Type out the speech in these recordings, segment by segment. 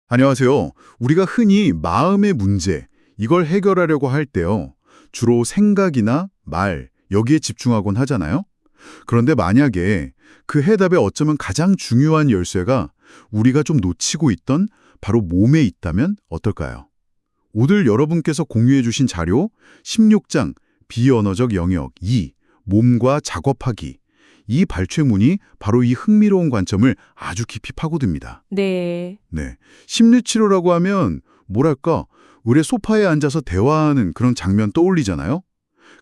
안녕하세요. 우리가 흔히 마음의 문제, 이걸 해결하려고 할 때요. 주로 생각이나 말, 여기에 집중하곤 하잖아요. 그런데 만약에 그 해답에 어쩌면 가장 중요한 열쇠가 우리가 좀 놓치고 있던 바로 몸에 있다면 어떨까요? 오늘 여러분께서 공유해 주신 자료 16장 비언어적 영역 2, 몸과 작업하기. 이 발췌문이 바로 이 흥미로운 관점을 아주 깊이 파고듭니다. 네, 네. 심리치료라고 하면 뭐랄까 의뢰 소파에 앉아서 대화하는 그런 장면 떠올리잖아요.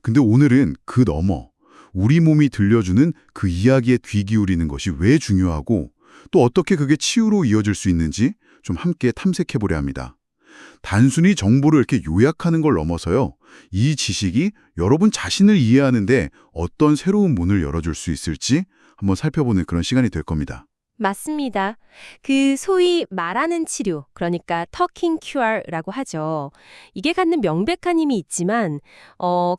근데 오늘은 그 너머 우리 몸이 들려주는 그 이야기에 귀 기울이는 것이 왜 중요하고 또 어떻게 그게 치유로 이어질 수 있는지 좀 함께 탐색해 보려 합니다. 단순히 정보를 이렇게 요약하는 걸 넘어서요. 이 지식이 여러분 자신을 이해하는데 어떤 새로운 문을 열어줄 수 있을지 한번 살펴보는 그런 시간이 될 겁니다. 맞습니다. 그 소위 말하는 치료, 그러니까 터킹 큐어라고 하죠. 이게 갖는 명백한 힘이 있지만,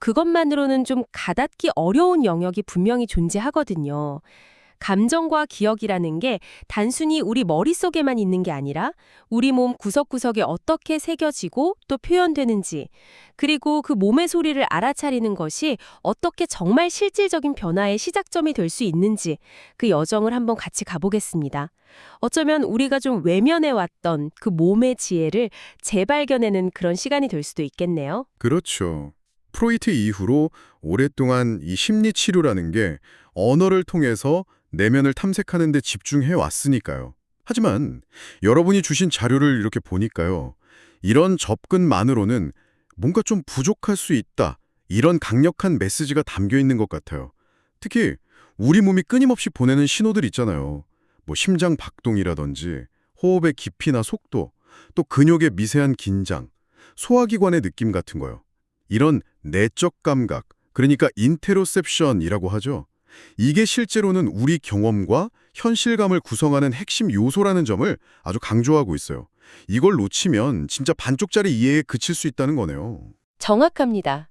그것만으로는 좀 가닿기 어려운 영역이 분명히 존재하거든요. 감정과 기억이라는 게 단순히 우리 머릿속에만 있는 게 아니라 우리 몸 구석구석에 어떻게 새겨지고 또 표현되는지, 그리고 그 몸의 소리를 알아차리는 것이 어떻게 정말 실질적인 변화의 시작점이 될 수 있는지 그 여정을 한번 같이 가보겠습니다. 어쩌면 우리가 좀 외면해왔던 그 몸의 지혜를 재발견해내는 그런 시간이 될 수도 있겠네요. 그렇죠. 프로이트 이후로 오랫동안 이 심리 치료라는 게 언어를 통해서 내면을 탐색하는 데 집중해 왔으니까요. 하지만 여러분이 주신 자료를 이렇게 보니까요. 이런 접근만으로는 뭔가 좀 부족할 수 있다. 이런 강력한 메시지가 담겨 있는 것 같아요. 특히 우리 몸이 끊임없이 보내는 신호들 있잖아요. 뭐 심장 박동이라든지 호흡의 깊이나 속도, 또 근육의 미세한 긴장, 소화기관의 느낌 같은 거요. 이런 내적 감각, 그러니까 인테로셉션이라고 하죠. 이게 실제로는 우리 경험과 현실감을 구성하는 핵심 요소라는 점을 아주 강조하고 있어요. 이걸 놓치면 진짜 반쪽짜리 이해에 그칠 수 있다는 거네요. 정확합니다.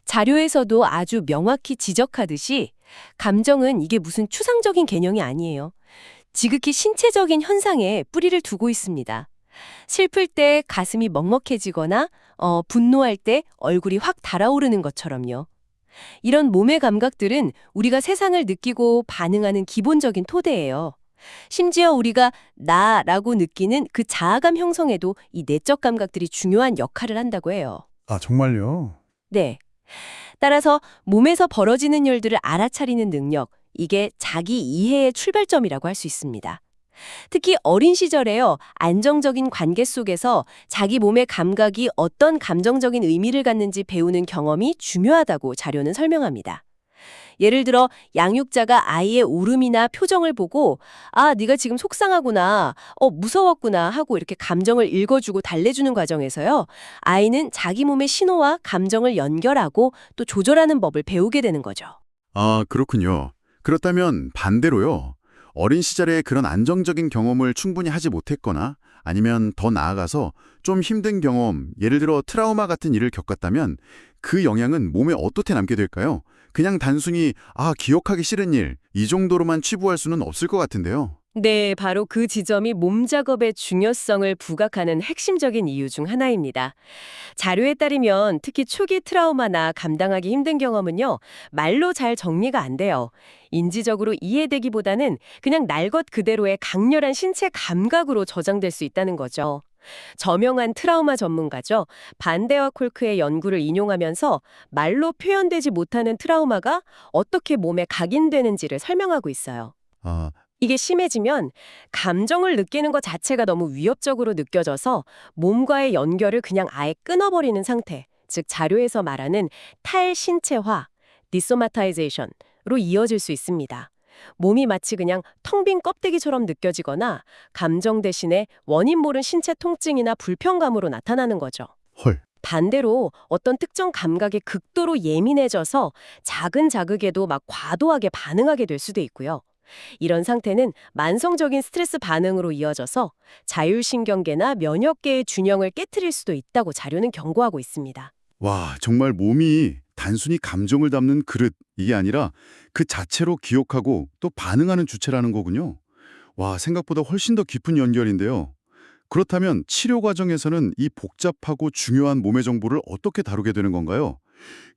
자료에서도 아주 명확히 지적하듯이 감정은 이게 무슨 추상적인 개념이 아니에요. 지극히 신체적인 현상에 뿌리를 두고 있습니다. 슬플 때 가슴이 먹먹해지거나 분노할 때 얼굴이 확 달아오르는 것처럼요. 이런 몸의 감각들은 우리가 세상을 느끼고 반응하는 기본적인 토대예요. 심지어 우리가 나라고 느끼는 그 자아감 형성에도 이 내적 감각들이 중요한 역할을 한다고 해요. 아, 정말요? 네. 따라서 몸에서 벌어지는 일들을 알아차리는 능력, 이게 자기 이해의 출발점이라고 할 수 있습니다. 특히 어린 시절에요, 안정적인 관계 속에서 자기 몸의 감각이 어떤 감정적인 의미를 갖는지 배우는 경험이 중요하다고 자료는 설명합니다. 예를 들어 양육자가 아이의 울음이나 표정을 보고 아, 네가 지금 속상하구나, 무서웠구나 하고 이렇게 감정을 읽어주고 달래주는 과정에서요, 아이는 자기 몸의 신호와 감정을 연결하고 또 조절하는 법을 배우게 되는 거죠. 아, 그렇군요. 그렇다면 반대로요. 어린 시절에 그런 안정적인 경험을 충분히 하지 못했거나 아니면 더 나아가서 좀 힘든 경험, 예를 들어 트라우마 같은 일을 겪었다면 그 영향은 몸에 어떻게 남게 될까요? 그냥 단순히 기억하기 싫은 일, 이 정도로만 치부할 수는 없을 것 같은데요. 네, 바로 그 지점이 몸 작업의 중요성을 부각하는 핵심적인 이유 중 하나입니다. 자료에 따르면 특히 초기 트라우마나 감당하기 힘든 경험은요, 말로 잘 정리가 안 돼요. 인지적으로 이해되기보다는 그냥 날 것 그대로의 강렬한 신체 감각으로 저장될 수 있다는 거죠. 저명한 트라우마 전문가죠. 반데와 콜크의 연구를 인용하면서 말로 표현되지 못하는 트라우마가 어떻게 몸에 각인되는지를 설명하고 있어요. 아, 이게 심해지면 감정을 느끼는 것 자체가 너무 위협적으로 느껴져서 몸과의 연결을 그냥 아예 끊어버리는 상태, 즉 자료에서 말하는 탈신체화, 디소마타이제이션으로 이어질 수 있습니다. 몸이 마치 그냥 텅 빈 껍데기처럼 느껴지거나 감정 대신에 원인 모른 신체 통증이나 불편감으로 나타나는 거죠. 헐. 반대로 어떤 특정 감각에 극도로 예민해져서 작은 자극에도 막 과도하게 반응하게 될 수도 있고요. 이런 상태는 만성적인 스트레스 반응으로 이어져서 자율신경계나 면역계의 균형을 깨트릴 수도 있다고 자료는 경고하고 있습니다. 와, 정말 몸이 단순히 감정을 담는 그릇, 이게 아니라 그 자체로 기억하고 또 반응하는 주체라는 거군요. 와, 생각보다 훨씬 더 깊은 연결인데요. 그렇다면 치료 과정에서는 이 복잡하고 중요한 몸의 정보를 어떻게 다루게 되는 건가요?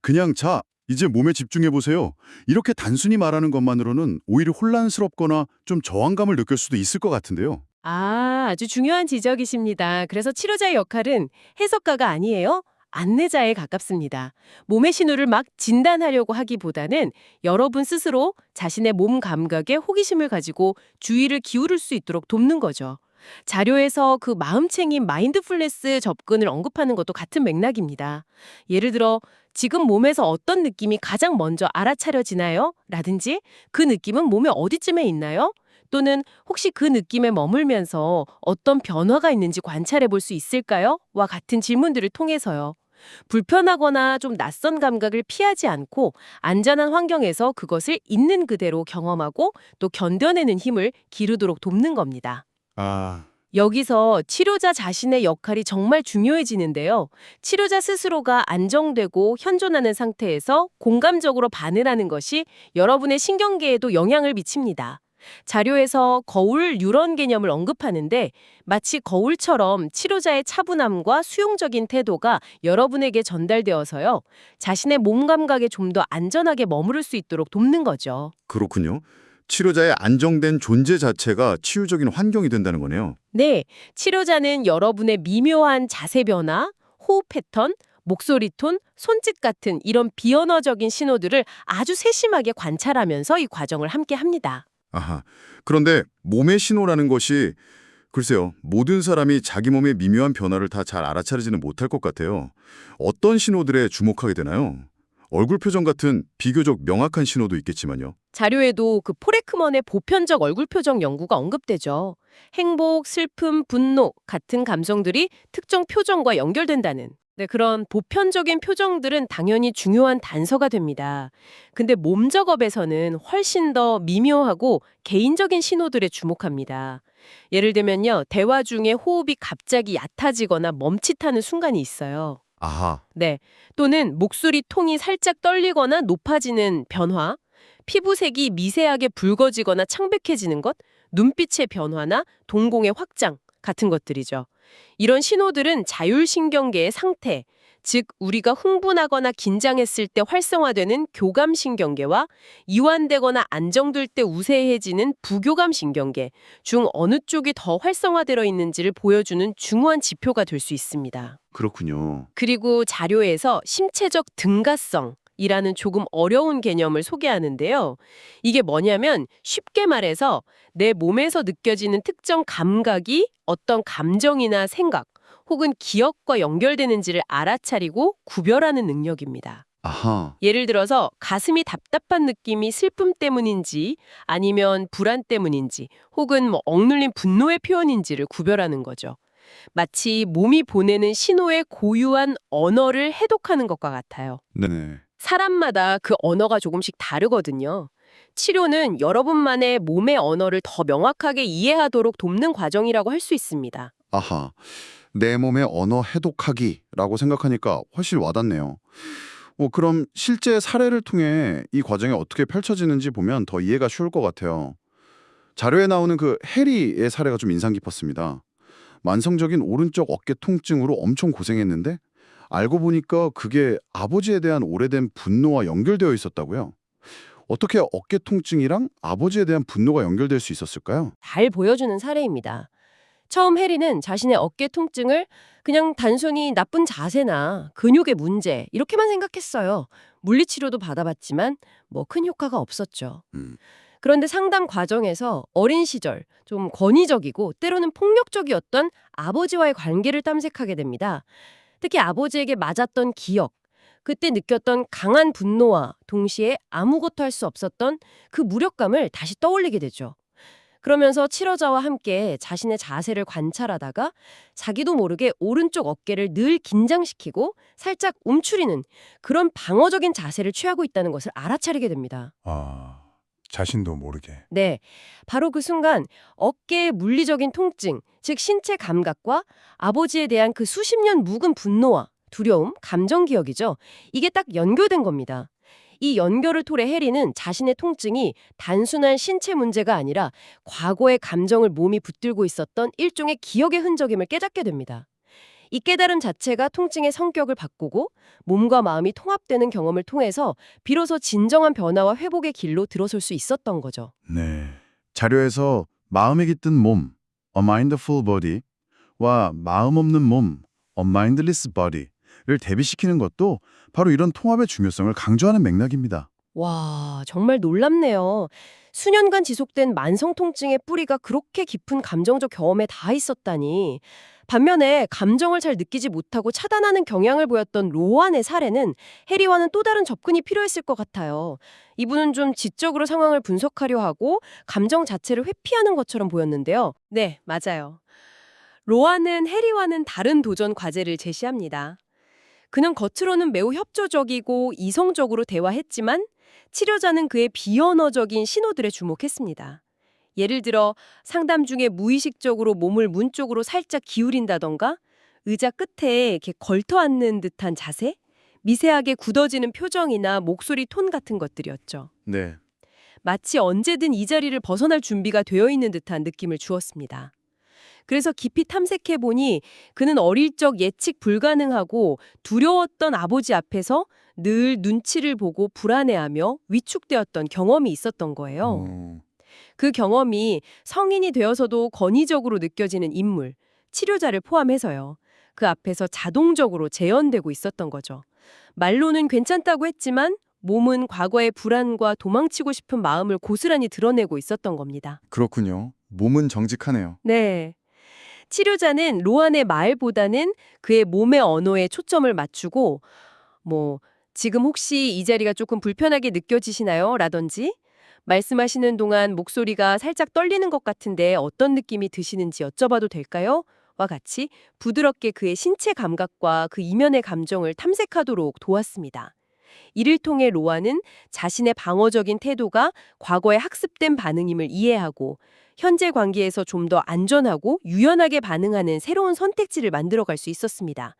그냥 자, 이제 몸에 집중해 보세요. 이렇게 단순히 말하는 것만으로는 오히려 혼란스럽거나 좀 저항감을 느낄 수도 있을 것 같은데요. 아주 중요한 지적이십니다. 그래서 치료자의 역할은 해석가가 아니에요. 안내자에 가깝습니다. 몸의 신호를 막 진단하려고 하기보다는 여러분 스스로 자신의 몸 감각에 호기심을 가지고 주의를 기울일 수 있도록 돕는 거죠. 자료에서 그 마음챙김 마인드풀니스 접근을 언급하는 것도 같은 맥락입니다. 예를 들어 지금 몸에서 어떤 느낌이 가장 먼저 알아차려지나요? 라든지 그 느낌은 몸의 어디쯤에 있나요? 또는 혹시 그 느낌에 머물면서 어떤 변화가 있는지 관찰해 볼 수 있을까요? 와 같은 질문들을 통해서요. 불편하거나 좀 낯선 감각을 피하지 않고 안전한 환경에서 그것을 있는 그대로 경험하고 또 견뎌내는 힘을 기르도록 돕는 겁니다. 아, 여기서 치료자 자신의 역할이 정말 중요해지는데요. 치료자 스스로가 안정되고 현존하는 상태에서 공감적으로 반응하는 것이 여러분의 신경계에도 영향을 미칩니다. 자료에서 거울 뉴런 개념을 언급하는데 마치 거울처럼 치료자의 차분함과 수용적인 태도가 여러분에게 전달되어서요. 자신의 몸 감각에 좀 더 안전하게 머무를 수 있도록 돕는 거죠. 그렇군요. 치료자의 안정된 존재 자체가 치유적인 환경이 된다는 거네요. 네, 치료자는 여러분의 미묘한 자세 변화, 호흡 패턴, 목소리 톤, 손짓 같은 이런 비언어적인 신호들을 아주 세심하게 관찰하면서 이 과정을 함께 합니다. 아하. 그런데 몸의 신호라는 것이 글쎄요. 모든 사람이 자기 몸의 미묘한 변화를 다 잘 알아차리지는 못할 것 같아요. 어떤 신호들에 주목하게 되나요? 얼굴 표정 같은 비교적 명확한 신호도 있겠지만요. 자료에도 그 포레크먼의 보편적 얼굴 표정 연구가 언급되죠. 행복, 슬픔, 분노 같은 감정들이 특정 표정과 연결된다는. 네, 그런 보편적인 표정들은 당연히 중요한 단서가 됩니다. 근데 몸작업에서는 훨씬 더 미묘하고 개인적인 신호들에 주목합니다. 예를 들면요, 대화 중에 호흡이 갑자기 얕아지거나 멈칫하는 순간이 있어요. 아하. 네. 또는 목소리 톤이 살짝 떨리거나 높아지는 변화, 피부색이 미세하게 붉어지거나 창백해지는 것, 눈빛의 변화나 동공의 확장 같은 것들이죠. 이런 신호들은 자율신경계의 상태, 즉 우리가 흥분하거나 긴장했을 때 활성화되는 교감신경계와 이완되거나 안정될 때 우세해지는 부교감신경계 중 어느 쪽이 더 활성화되어 있는지를 보여주는 중요한 지표가 될 수 있습니다. 그렇군요. 그리고 자료에서 심체적 등가성이라는 조금 어려운 개념을 소개하는데요. 이게 뭐냐면 쉽게 말해서 내 몸에서 느껴지는 특정 감각이 어떤 감정이나 생각 혹은 기억과 연결되는지를 알아차리고 구별하는 능력입니다. 아하. 예를 들어서 가슴이 답답한 느낌이 슬픔 때문인지 아니면 불안 때문인지 혹은 억눌린 분노의 표현인지를 구별하는 거죠. 마치 몸이 보내는 신호의 고유한 언어를 해독하는 것과 같아요. 네네. 사람마다 그 언어가 조금씩 다르거든요. 치료는 여러분만의 몸의 언어를 더 명확하게 이해하도록 돕는 과정이라고 할 수 있습니다. 아하, 내 몸의 언어 해독하기라고 생각하니까 훨씬 와닿네요. 그럼 실제 사례를 통해 이 과정이 어떻게 펼쳐지는지 보면 더 이해가 쉬울 것 같아요. 자료에 나오는 그 해리의 사례가 좀 인상 깊었습니다. 만성적인 오른쪽 어깨 통증으로 엄청 고생했는데 알고 보니까 그게 아버지에 대한 오래된 분노와 연결되어 있었다고요. 어떻게 어깨 통증이랑 아버지에 대한 분노가 연결될 수 있었을까요? 잘 보여주는 사례입니다. 처음 해리는 자신의 어깨 통증을 그냥 단순히 나쁜 자세나 근육의 문제 이렇게만 생각했어요. 물리치료도 받아봤지만 큰 효과가 없었죠. 그런데 상담 과정에서 어린 시절 좀 권위적이고 때로는 폭력적이었던 아버지와의 관계를 탐색하게 됩니다. 특히 아버지에게 맞았던 기억, 그때 느꼈던 강한 분노와 동시에 아무것도 할 수 없었던 그 무력감을 다시 떠올리게 되죠. 그러면서 치료자와 함께 자신의 자세를 관찰하다가 자기도 모르게 오른쪽 어깨를 늘 긴장시키고 살짝 움츠리는 그런 방어적인 자세를 취하고 있다는 것을 알아차리게 됩니다. 아, 자신도 모르게. 네, 바로 그 순간 어깨의 물리적인 통증, 즉 신체 감각과 아버지에 대한 그 수십 년 묵은 분노와 두려움, 감정 기억이죠. 이게 딱 연결된 겁니다. 이 연결을 토래 해리는 자신의 통증이 단순한 신체 문제가 아니라 과거의 감정을 몸이 붙들고 있었던 일종의 기억의 흔적임을 깨닫게 됩니다. 이 깨달음 자체가 통증의 성격을 바꾸고 몸과 마음이 통합되는 경험을 통해서 비로소 진정한 변화와 회복의 길로 들어설 수 있었던 거죠. 네. 자료에서 마음이 깃든 몸, a mindful body와 마음 없는 몸, a mindless body를 대비시키는 것도 바로 이런 통합의 중요성을 강조하는 맥락입니다. 와, 정말 놀랍네요. 수년간 지속된 만성 통증의 뿌리가 그렇게 깊은 감정적 경험에 닿아 있었다니. 반면에 감정을 잘 느끼지 못하고 차단하는 경향을 보였던 로안의 사례는 해리와는 또 다른 접근이 필요했을 것 같아요. 이분은 좀 지적으로 상황을 분석하려 하고 감정 자체를 회피하는 것처럼 보였는데요. 네, 맞아요. 로안은 해리와는 다른 도전 과제를 제시합니다. 그는 겉으로는 매우 협조적이고 이성적으로 대화했지만 치료자는 그의 비언어적인 신호들에 주목했습니다. 예를 들어 상담 중에 무의식적으로 몸을 문 쪽으로 살짝 기울인다던가 의자 끝에 이렇게 걸터 앉는 듯한 자세, 미세하게 굳어지는 표정이나 목소리 톤 같은 것들이었죠. 네. 마치 언제든 이 자리를 벗어날 준비가 되어 있는 듯한 느낌을 주었습니다. 그래서 깊이 탐색해보니 그는 어릴 적 예측 불가능하고 두려웠던 아버지 앞에서 늘 눈치를 보고 불안해하며 위축되었던 경험이 있었던 거예요. 그 경험이 성인이 되어서도 권위적으로 느껴지는 인물, 치료자를 포함해서요. 그 앞에서 자동적으로 재현되고 있었던 거죠. 말로는 괜찮다고 했지만 몸은 과거의 불안과 도망치고 싶은 마음을 고스란히 드러내고 있었던 겁니다. 그렇군요. 몸은 정직하네요. 네. 치료자는 로안의 말보다는 그의 몸의 언어에 초점을 맞추고 지금 혹시 이 자리가 조금 불편하게 느껴지시나요? 라든지 말씀하시는 동안 목소리가 살짝 떨리는 것 같은데 어떤 느낌이 드시는지 여쭤봐도 될까요? 와 같이 부드럽게 그의 신체 감각과 그 이면의 감정을 탐색하도록 도왔습니다. 이를 통해 로안은 자신의 방어적인 태도가 과거에 학습된 반응임을 이해하고 현재 관계에서 좀 더 안전하고 유연하게 반응하는 새로운 선택지를 만들어갈 수 있었습니다.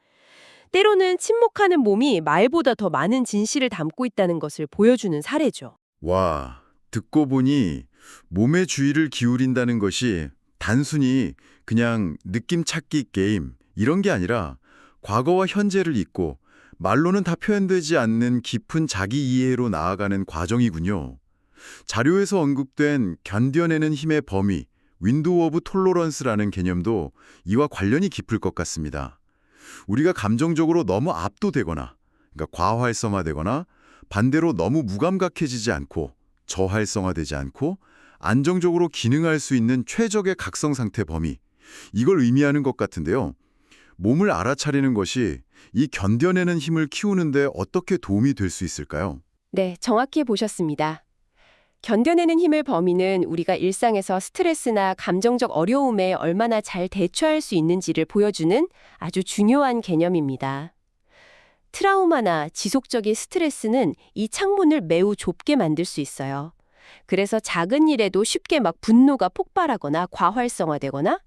때로는 침묵하는 몸이 말보다 더 많은 진실을 담고 있다는 것을 보여주는 사례죠. 와, 듣고 보니 몸의 주의를 기울인다는 것이 단순히 그냥 느낌 찾기 게임 이런 게 아니라 과거와 현재를 잇고 말로는 다 표현되지 않는 깊은 자기 이해로 나아가는 과정이군요. 자료에서 언급된 견뎌내는 힘의 범위, 윈도우 오브 톨러런스라는 개념도 이와 관련이 깊을 것 같습니다. 우리가 감정적으로 너무 압도되거나, 그러니까 과활성화되거나 반대로 너무 무감각해지지 않고 저활성화되지 않고 안정적으로 기능할 수 있는 최적의 각성 상태 범위, 이걸 의미하는 것 같은데요. 몸을 알아차리는 것이 이 견뎌내는 힘을 키우는데 어떻게 도움이 될 수 있을까요? 네, 정확히 보셨습니다. 견뎌내는 힘의 범위는 우리가 일상에서 스트레스나 감정적 어려움에 얼마나 잘 대처할 수 있는지를 보여주는 아주 중요한 개념입니다. 트라우마나 지속적인 스트레스는 이 창문을 매우 좁게 만들 수 있어요. 그래서 작은 일에도 쉽게 막 분노가 폭발하거나 과활성화되거나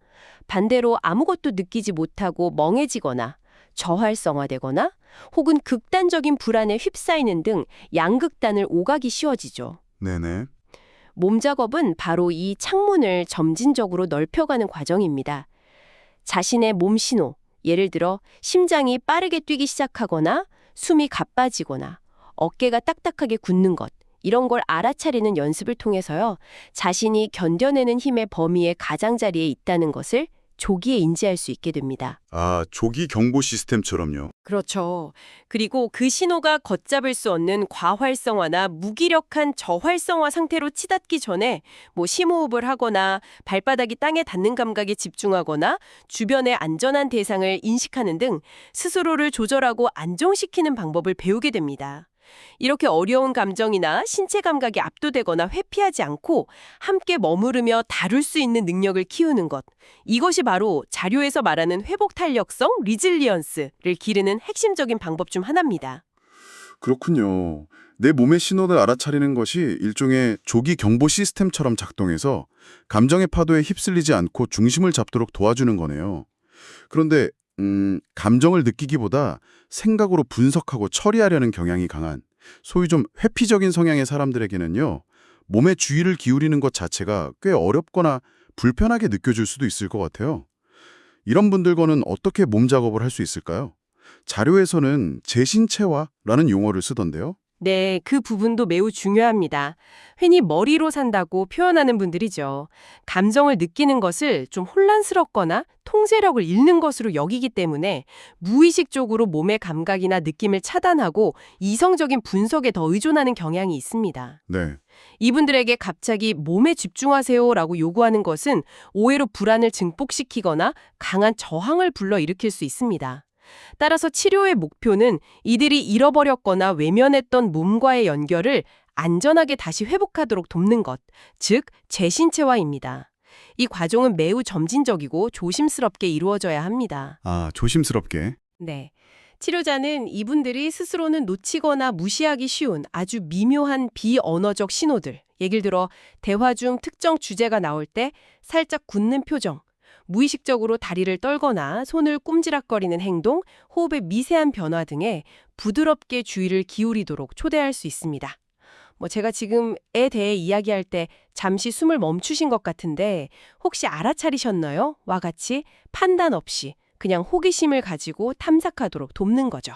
반대로 아무것도 느끼지 못하고 멍해지거나 저활성화되거나 혹은 극단적인 불안에 휩싸이는 등 양극단을 오가기 쉬워지죠. 네네. 몸 작업은 바로 이 창문을 점진적으로 넓혀가는 과정입니다. 자신의 몸 신호, 예를 들어 심장이 빠르게 뛰기 시작하거나 숨이 가빠지거나 어깨가 딱딱하게 굳는 것, 이런 걸 알아차리는 연습을 통해서요. 자신이 견뎌내는 힘의 범위의 가장자리에 있다는 것을 조기에 인지할 수 있게 됩니다. 아, 조기 경보 시스템처럼요. 그렇죠. 그리고 그 신호가 걷잡을 수 없는 과활성화나 무기력한 저활성화 상태로 치닫기 전에 심호흡을 하거나 발바닥이 땅에 닿는 감각에 집중하거나 주변의 안전한 대상을 인식하는 등 스스로를 조절하고 안정시키는 방법을 배우게 됩니다. 이렇게 어려운 감정이나 신체 감각이 압도되거나 회피하지 않고 함께 머무르며 다룰 수 있는 능력을 키우는 것. 이것이 바로 자료에서 말하는 회복 탄력성, 리질리언스를 기르는 핵심적인 방법 중 하나입니다. 그렇군요. 내 몸의 신호를 알아차리는 것이 일종의 조기 경보 시스템처럼 작동해서 감정의 파도에 휩쓸리지 않고 중심을 잡도록 도와주는 거네요. 그런데 감정을 느끼기보다 생각으로 분석하고 처리하려는 경향이 강한 소위 좀 회피적인 성향의 사람들에게는요, 몸에 주의를 기울이는 것 자체가 꽤 어렵거나 불편하게 느껴질 수도 있을 것 같아요. 이런 분들과는 어떻게 몸 작업을 할 수 있을까요? 자료에서는 재신체화라는 용어를 쓰던데요. 네, 그 부분도 매우 중요합니다. 흔히 머리로 산다고 표현하는 분들이죠. 감정을 느끼는 것을 좀 혼란스럽거나 통제력을 잃는 것으로 여기기 때문에 무의식적으로 몸의 감각이나 느낌을 차단하고 이성적인 분석에 더 의존하는 경향이 있습니다. 네. 이분들에게 갑자기 몸에 집중하세요라고 요구하는 것은 오해로 불안을 증폭시키거나 강한 저항을 불러일으킬 수 있습니다. 따라서 치료의 목표는 이들이 잃어버렸거나 외면했던 몸과의 연결을 안전하게 다시 회복하도록 돕는 것, 즉 재신체화입니다. 이 과정은 매우 점진적이고 조심스럽게 이루어져야 합니다. 아, 조심스럽게. 네. 치료자는 이분들이 스스로는 놓치거나 무시하기 쉬운 아주 미묘한 비언어적 신호들, 예를 들어 대화 중 특정 주제가 나올 때 살짝 굳는 표정, 무의식적으로 다리를 떨거나 손을 꼼지락거리는 행동, 호흡의 미세한 변화 등에 부드럽게 주의를 기울이도록 초대할 수 있습니다. 제가 지금에 대해 이야기할 때 잠시 숨을 멈추신 것 같은데 혹시 알아차리셨나요? 와 같이 판단 없이 그냥 호기심을 가지고 탐색하도록 돕는 거죠.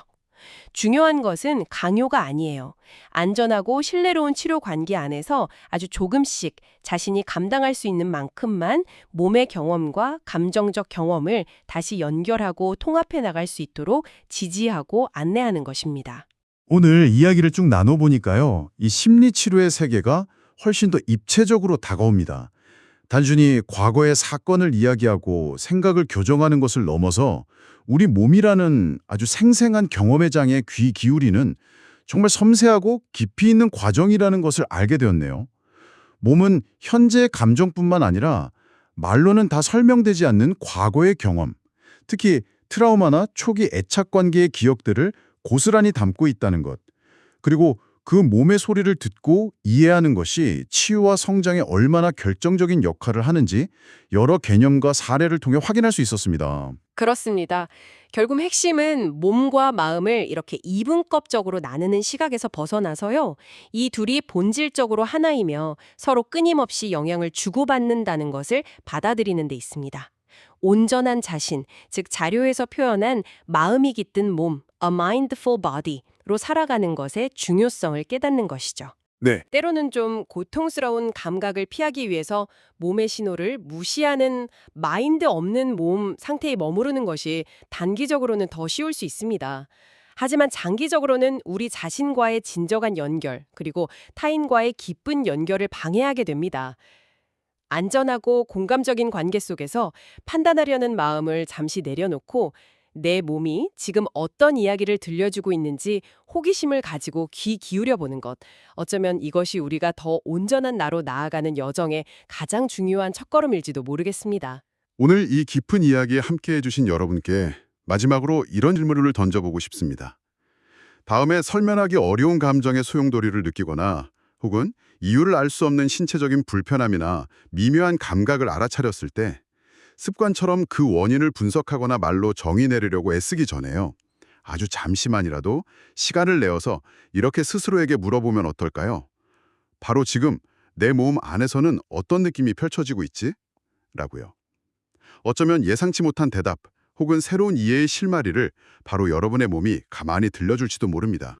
중요한 것은 강요가 아니에요. 안전하고 신뢰로운 치료 관계 안에서 아주 조금씩 자신이 감당할 수 있는 만큼만 몸의 경험과 감정적 경험을 다시 연결하고 통합해 나갈 수 있도록 지지하고 안내하는 것입니다. 오늘 이야기를 쭉 나눠보니까요. 이 심리치료의 세계가 훨씬 더 입체적으로 다가옵니다. 단순히 과거의 사건을 이야기하고 생각을 교정하는 것을 넘어서 우리 몸이라는 아주 생생한 경험의 장에 귀 기울이는 정말 섬세하고 깊이 있는 과정이라는 것을 알게 되었네요. 몸은 현재의 감정뿐만 아니라 말로는 다 설명되지 않는 과거의 경험, 특히 트라우마나 초기 애착 관계의 기억들을 고스란히 담고 있다는 것, 그리고 그 몸의 소리를 듣고 이해하는 것이 치유와 성장에 얼마나 결정적인 역할을 하는지 여러 개념과 사례를 통해 확인할 수 있었습니다. 그렇습니다. 결국 핵심은 몸과 마음을 이렇게 이분법적으로 나누는 시각에서 벗어나서요. 이 둘이 본질적으로 하나이며 서로 끊임없이 영향을 주고받는다는 것을 받아들이는 데 있습니다. 온전한 자신, 즉 자료에서 표현한 마음이 깃든 몸, a mindful body로 살아가는 것의 중요성을 깨닫는 것이죠. 네. 때로는 좀 고통스러운 감각을 피하기 위해서 몸의 신호를 무시하는 마인드 없는 몸 상태에 머무르는 것이 단기적으로는 더 쉬울 수 있습니다. 하지만 장기적으로는 우리 자신과의 진정한 연결, 그리고 타인과의 깊은 연결을 방해하게 됩니다. 안전하고 공감적인 관계 속에서 판단하려는 마음을 잠시 내려놓고 내 몸이 지금 어떤 이야기를 들려주고 있는지 호기심을 가지고 귀 기울여 보는 것. 어쩌면 이것이 우리가 더 온전한 나로 나아가는 여정의 가장 중요한 첫걸음일지도 모르겠습니다. 오늘 이 깊은 이야기에 함께해 주신 여러분께 마지막으로 이런 질문을 던져보고 싶습니다. 다음에 설명하기 어려운 감정의 소용돌이를 느끼거나 혹은 이유를 알 수 없는 신체적인 불편함이나 미묘한 감각을 알아차렸을 때 습관처럼 그 원인을 분석하거나 말로 정의 내리려고 애쓰기 전에요. 아주 잠시만이라도 시간을 내어서 이렇게 스스로에게 물어보면 어떨까요? 바로 지금 내 몸 안에서는 어떤 느낌이 펼쳐지고 있지? 라고요. 어쩌면 예상치 못한 대답 혹은 새로운 이해의 실마리를 바로 여러분의 몸이 가만히 들려줄지도 모릅니다.